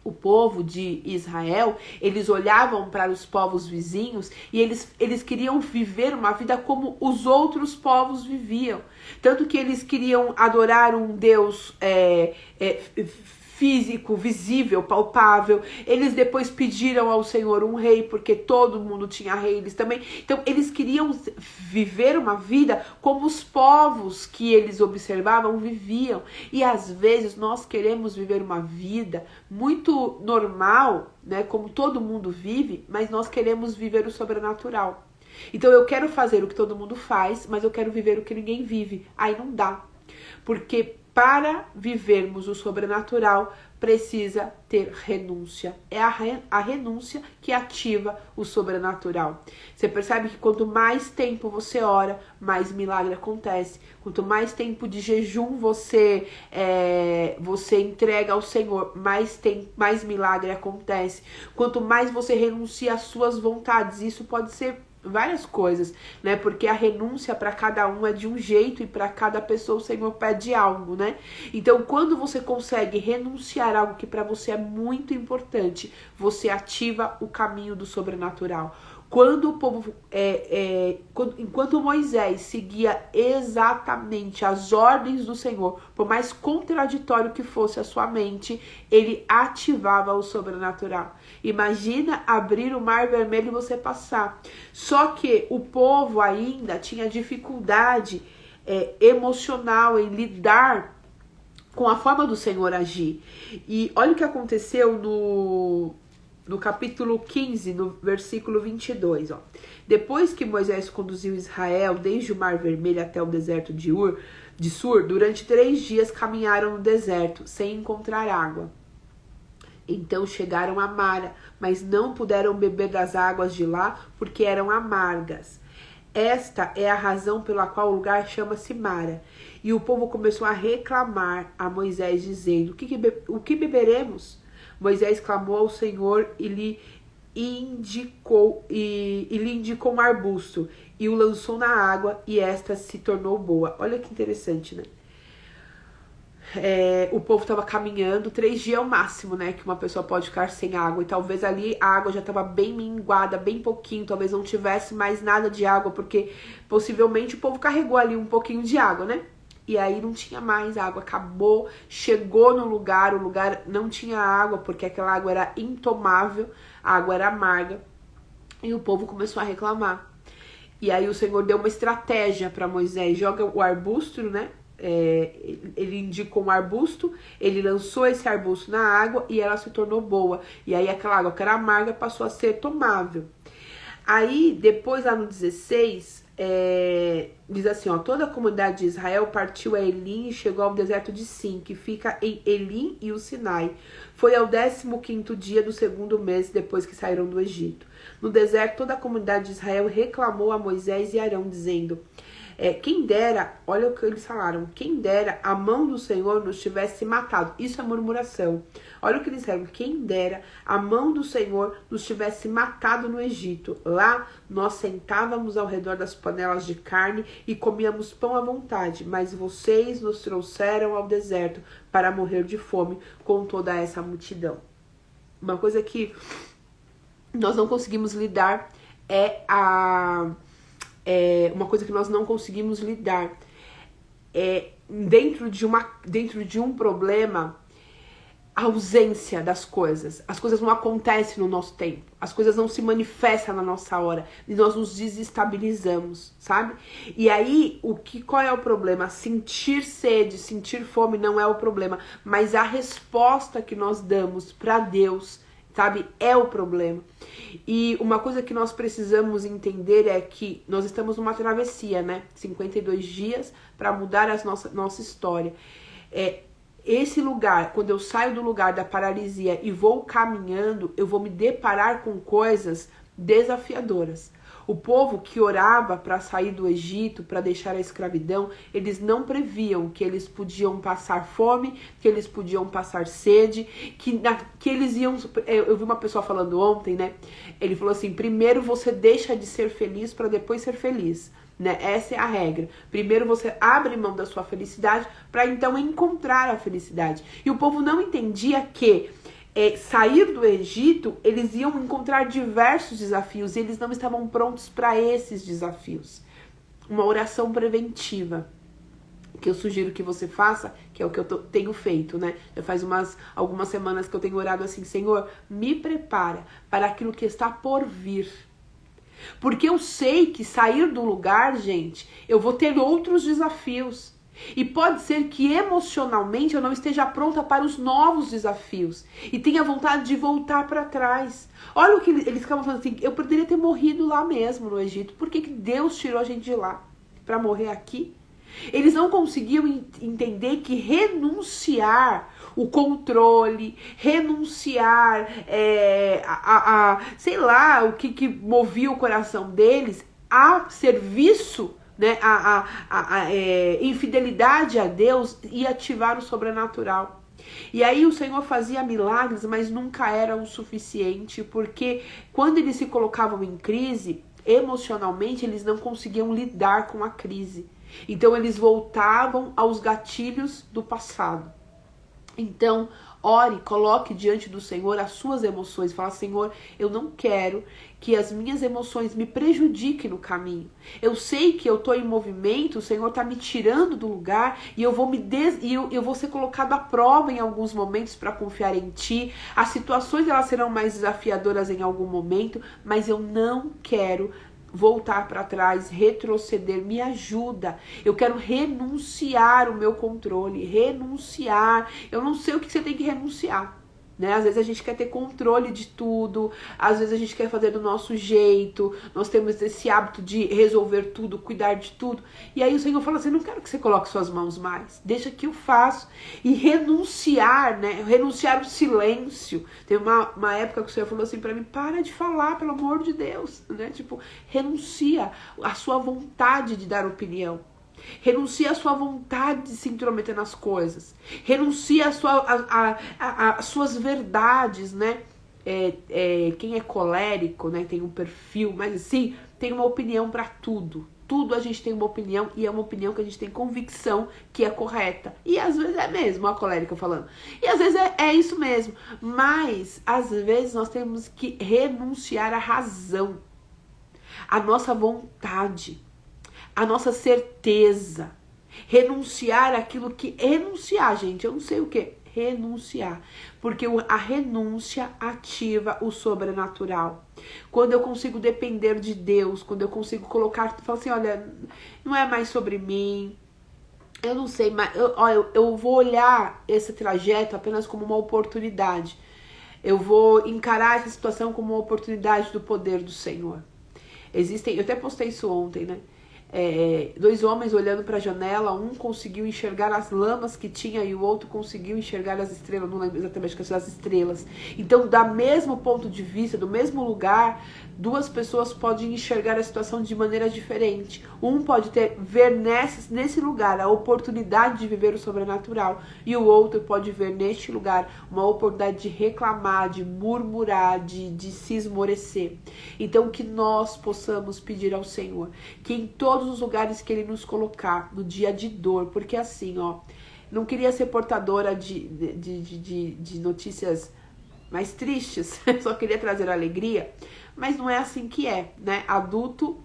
A: O povo de Israel, eles olhavam para os povos vizinhos e eles queriam viver uma vida como os outros povos viviam. Tanto que eles queriam adorar um Deus físico, visível, palpável. Eles depois pediram ao Senhor um rei, porque todo mundo tinha rei, eles também. Então, eles queriam viver uma vida como os povos que eles observavam viviam. E às vezes nós queremos viver uma vida muito normal, né, como todo mundo vive, mas nós queremos viver o sobrenatural. Então eu quero fazer o que todo mundo faz, mas eu quero viver o que ninguém vive. Aí não dá. Porque para vivermos o sobrenatural, precisa ter renúncia. É a renúncia que ativa o sobrenatural. Você percebe que quanto mais tempo você ora, mais milagre acontece. Quanto mais tempo de jejum você entrega ao Senhor, mais milagre acontece. Quanto mais você renuncia às suas vontades, isso pode ser várias coisas, né? Porque a renúncia para cada um é de um jeito e para cada pessoa o Senhor pede algo, né? Então, quando você consegue renunciar a algo que para você é muito importante, você ativa o caminho do sobrenatural. Quando o povo, enquanto Moisés seguia exatamente as ordens do Senhor, por mais contraditório que fosse a sua mente, ele ativava o sobrenatural. Imagina abrir o Mar Vermelho e você passar. Só que o povo ainda tinha dificuldade emocional em lidar com a forma do Senhor agir. E olha o que aconteceu no capítulo 15, no versículo 22, ó. Depois que Moisés conduziu Israel desde o Mar Vermelho até o deserto de Sur, durante 3 dias caminharam no deserto, sem encontrar água. Então chegaram a Mara, mas não puderam beber das águas de lá, porque eram amargas. Esta é a razão pela qual o lugar chama-se Mara. E o povo começou a reclamar a Moisés, dizendo: o que beberemos? Moisés clamou ao Senhor e lhe indicou um arbusto e o lançou na água e esta se tornou boa. Olha que interessante, né? O povo estava caminhando, 3 dias é o máximo, né, que uma pessoa pode ficar sem água, e talvez ali a água já estava bem minguada, bem pouquinho, talvez não tivesse mais nada de água, porque possivelmente o povo carregou ali um pouquinho de água, né? E aí não tinha mais água, acabou, chegou no lugar, o lugar não tinha água, porque aquela água era intomável, a água era amarga, e o povo começou a reclamar. E aí o Senhor deu uma estratégia para Moisés: joga o arbusto, né? Ele indicou um arbusto, ele lançou esse arbusto na água e ela se tornou boa. E aí aquela água que era amarga passou a ser tomável. Aí depois lá no 16, diz assim, ó: toda a comunidade de Israel partiu a Elim e chegou ao deserto de Sim, que fica em Elim e o Sinai. Foi ao 15º dia do 2º mês depois que saíram do Egito. No deserto, toda a comunidade de Israel reclamou a Moisés e Arão, dizendo: quem dera, olha o que eles falaram, quem dera a mão do Senhor nos tivesse matado. Isso é murmuração. Olha o que eles disseram: quem dera a mão do Senhor nos tivesse matado no Egito. Lá nós sentávamos ao redor das panelas de carne e comíamos pão à vontade, mas vocês nos trouxeram ao deserto para morrer de fome com toda essa multidão. Uma coisa que nós não conseguimos lidar uma coisa que nós não conseguimos lidar dentro de um problema, a ausência das coisas. As coisas não acontecem no nosso tempo, as coisas não se manifestam na nossa hora e nós nos desestabilizamos, sabe? E aí, qual é o problema? Sentir sede, sentir fome não é o problema, mas a resposta que nós damos para Deus, sabe, é o problema. E uma coisa que nós precisamos entender é que nós estamos numa travessia, né? 52 dias para mudar a nossa história. Esse lugar, quando eu saio do lugar da paralisia e vou caminhando, eu vou me deparar com coisas desafiadoras. O povo que orava para sair do Egito, para deixar a escravidão, eles não previam que eles podiam passar fome, que eles podiam passar sede, que eles iam... Eu vi uma pessoa falando ontem, né? Ele falou assim: primeiro você deixa de ser feliz para depois ser feliz. Né? Essa é a regra. Primeiro você abre mão da sua felicidade para então encontrar a felicidade. E o povo não entendia que sair do Egito, eles iam encontrar diversos desafios e eles não estavam prontos para esses desafios. Uma oração preventiva. que eu sugiro que você faça, que é o que eu tenho feito, né? Já faz algumas semanas que eu tenho orado assim, Senhor, me prepara para aquilo que está por vir. Porque eu sei que sair do lugar, gente, eu vou ter outros desafios. E pode ser que emocionalmente eu não esteja pronta para os novos desafios. E tenha vontade de voltar para trás. Olha o que eles ficavam falando assim, eu poderia ter morrido lá mesmo no Egito. Por que Deus tirou a gente de lá? Para morrer aqui? Eles não conseguiam entender que renunciar o controle, renunciar sei lá, o que movia o coração deles a serviço, né, a infidelidade a Deus e ativar o sobrenatural. E aí o Senhor fazia milagres, mas nunca era o suficiente, porque quando eles se colocavam em crise, emocionalmente eles não conseguiam lidar com a crise. Então eles voltavam aos gatilhos do passado. Então, ore, coloque diante do Senhor as suas emoções. Fala, Senhor, eu não quero que as minhas emoções me prejudiquem no caminho. Eu sei que eu estou em movimento, o Senhor está me tirando do lugar e eu vou ser colocado à prova em alguns momentos para confiar em Ti. As situações elas serão mais desafiadoras em algum momento, mas eu não quero voltar para trás, retroceder, me ajuda. Eu quero renunciar o meu controle, renunciar. Eu não sei o que você tem que renunciar, né? Às vezes a gente quer ter controle de tudo, às vezes a gente quer fazer do nosso jeito, nós temos esse hábito de resolver tudo, cuidar de tudo. E aí o Senhor fala assim, não quero que você coloque suas mãos mais, deixa que eu faço. E renunciar, né? Renunciar o silêncio. Teve uma época que o Senhor falou assim pra mim, para de falar, pelo amor de Deus, né? Tipo, renuncia a sua vontade de dar opinião. Renuncia a sua vontade de se intrometer nas coisas. Renuncia as suas verdades, né? Quem é colérico, né? Tem um perfil, mas assim, tem uma opinião para tudo. Tudo a gente tem uma opinião e é uma opinião que a gente tem convicção que é correta. E às vezes é mesmo, a colérica falando. E às vezes é isso mesmo. Mas às vezes nós temos que renunciar à razão, à nossa vontade, a nossa certeza, renunciar àquilo que... Renunciar, gente, eu não sei o que. Renunciar, porque a renúncia ativa o sobrenatural. Quando eu consigo depender de Deus, quando eu consigo colocar, falar assim, olha, não é mais sobre mim, eu não sei, mas eu vou olhar esse trajeto apenas como uma oportunidade. Eu vou encarar essa situação como uma oportunidade do poder do Senhor. Eu até postei isso ontem, né? Dois homens olhando para a janela, um conseguiu enxergar as lamas que tinha e o outro conseguiu enxergar as estrelas, não lembro exatamente que são as estrelas. Então, do mesmo ponto de vista, do mesmo lugar, duas pessoas podem enxergar a situação de maneira diferente. Um pode ver nesse lugar a oportunidade de viver o sobrenatural e o outro pode ver neste lugar uma oportunidade de reclamar, de murmurar, de se esmorecer. Então, que nós possamos pedir ao Senhor que em todos os lugares que Ele nos colocar no dia de dor, porque assim, não queria ser portadora de notícias mais tristes, só queria trazer alegria, mas não é assim que é, né? Adulto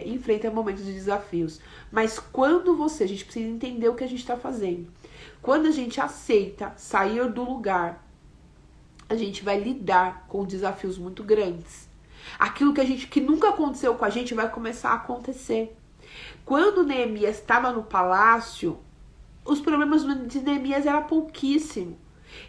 A: enfrenta momentos de desafios, mas quando a gente precisa entender o que a gente está fazendo, quando a gente aceita sair do lugar, a gente vai lidar com desafios muito grandes. Aquilo que nunca aconteceu com a gente vai começar a acontecer. Quando Neemias estava no palácio, os problemas de Neemias eram pouquíssimo.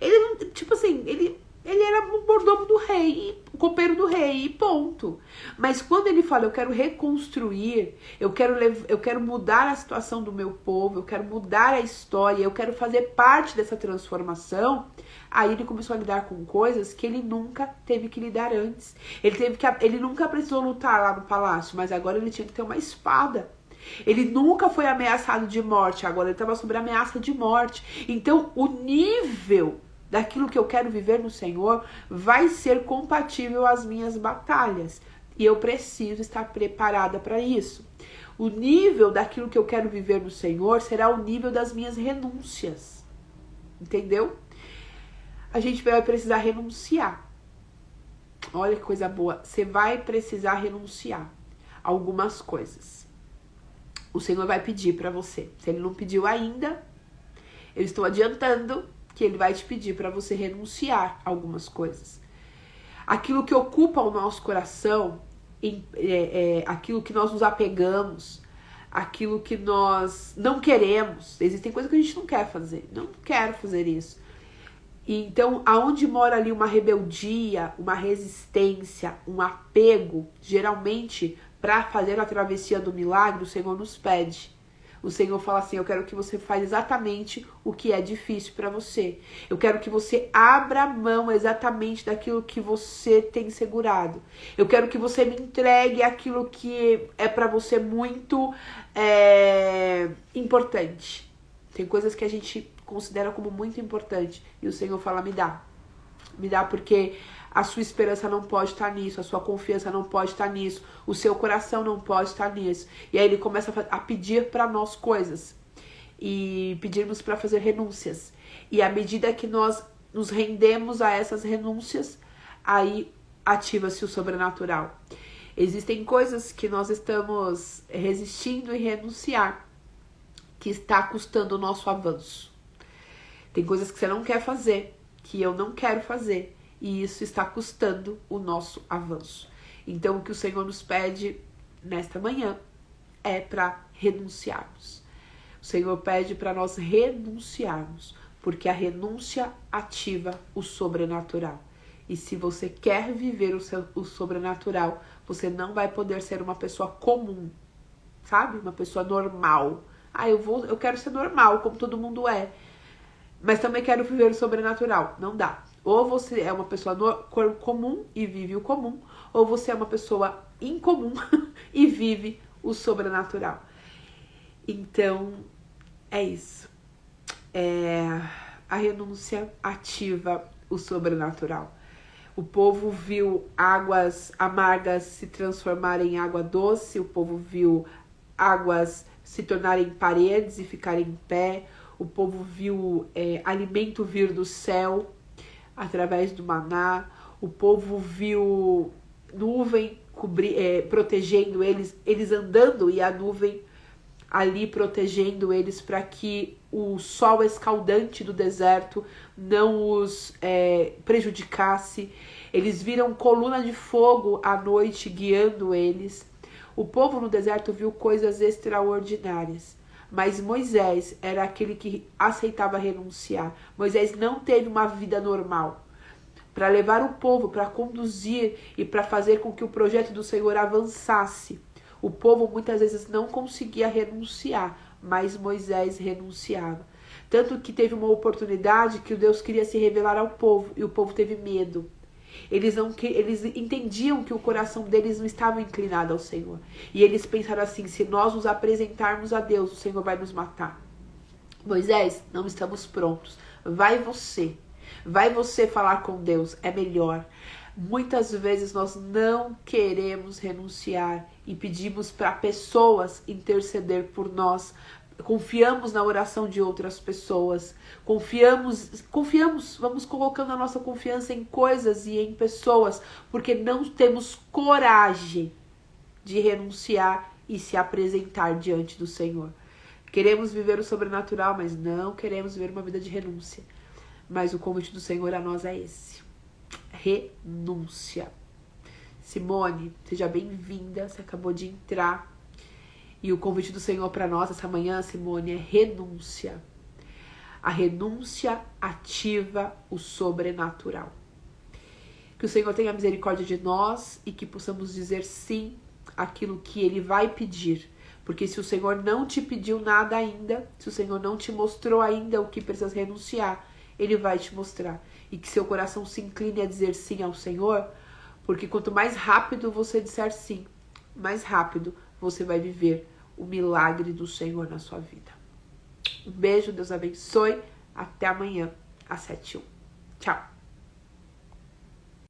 A: Ele não, tipo assim, ele era o mordomo do rei, o copeiro do rei, e ponto. Mas quando ele fala, eu quero reconstruir, eu quero mudar a situação do meu povo, eu quero mudar a história, eu quero fazer parte dessa transformação, aí ele começou a lidar com coisas que ele nunca teve que lidar antes. Ele nunca precisou lutar lá no palácio, mas agora ele tinha que ter uma espada. Ele nunca foi ameaçado de morte, agora ele estava sob ameaça de morte. Então o nível daquilo que eu quero viver no Senhor vai ser compatível às minhas batalhas. E eu preciso estar preparada para isso. O nível daquilo que eu quero viver no Senhor será o nível das minhas renúncias. Entendeu? A gente vai precisar renunciar. Olha que coisa boa. Você vai precisar renunciar a algumas coisas. o Senhor vai pedir para você. Se Ele não pediu ainda, eu estou adiantando que Ele vai te pedir para você renunciar a algumas coisas. Aquilo que ocupa o nosso coração, aquilo que nós nos apegamos, aquilo que nós não queremos. Existem coisas que a gente não quer fazer. Não quero fazer isso. Então, aonde mora ali uma rebeldia, uma resistência, um apego, geralmente, para fazer a travessia do milagre, o Senhor nos pede. O Senhor fala assim, eu quero que você faça exatamente o que é difícil para você. Eu quero que você abra mão exatamente daquilo que você tem segurado. Eu quero que você me entregue aquilo que é para você muito importante. Tem coisas que a gente considera como muito importante. E o Senhor fala, me dá. Me dá porque a sua esperança não pode estar nisso, a sua confiança não pode estar nisso, o seu coração não pode estar nisso. E aí ele começa a pedir para nós coisas e pedirmos para fazer renúncias. E à medida que nós nos rendemos a essas renúncias, aí ativa-se o sobrenatural. Existem coisas que nós estamos resistindo e renunciar, que está custando o nosso avanço. Tem coisas que você não quer fazer, que eu não quero fazer, e isso está custando o nosso avanço. Então, o que o Senhor nos pede nesta manhã é para renunciarmos. O Senhor pede para nós renunciarmos, porque a renúncia ativa o sobrenatural. E se você quer viver o sobrenatural, você não vai poder ser uma pessoa comum, sabe? Uma pessoa normal. Eu quero ser normal, como todo mundo é. Mas também quero viver o sobrenatural. Não dá. Ou você é uma pessoa comum e vive o comum, ou você é uma pessoa incomum e vive o sobrenatural. Então, é isso. A renúncia ativa o sobrenatural. O povo viu águas amargas se transformarem em água doce, o povo viu águas se tornarem paredes e ficarem em pé, o povo viu alimento vir do céu através do maná, o povo viu nuvem protegendo eles andando e a nuvem ali protegendo eles para que o sol escaldante do deserto não os prejudicasse. Eles viram coluna de fogo à noite guiando eles. O povo no deserto viu coisas extraordinárias. Mas Moisés era aquele que aceitava renunciar. Moisés não teve uma vida normal. Para levar o povo, para conduzir e para fazer com que o projeto do Senhor avançasse. O povo muitas vezes não conseguia renunciar, mas Moisés renunciava. Tanto que teve uma oportunidade que Deus queria se revelar ao povo e o povo teve medo. Eles entendiam que o coração deles não estava inclinado ao Senhor. E eles pensaram assim, se nós nos apresentarmos a Deus, o Senhor vai nos matar. Moisés, não estamos prontos. Vai você falar com Deus, é melhor. Muitas vezes nós não queremos renunciar e pedimos para pessoas interceder por nós. Confiamos na oração de outras pessoas, confiamos, vamos colocando a nossa confiança em coisas e em pessoas, porque não temos coragem de renunciar e se apresentar diante do Senhor. Queremos viver o sobrenatural, mas não queremos viver uma vida de renúncia. Mas o convite do Senhor a nós é esse: renúncia. Simone, seja bem-vinda, você acabou de entrar. E o convite do Senhor para nós essa manhã, Simone, é renúncia. A renúncia ativa o sobrenatural. Que o Senhor tenha misericórdia de nós e que possamos dizer sim àquilo que Ele vai pedir. Porque se o Senhor não te pediu nada ainda, se o Senhor não te mostrou ainda o que precisa renunciar, Ele vai te mostrar. E que seu coração se incline a dizer sim ao Senhor, porque quanto mais rápido você disser sim, mais rápido você vai viver o milagre do Senhor na sua vida. Um beijo, Deus abençoe. Até amanhã, às 7h01. Tchau.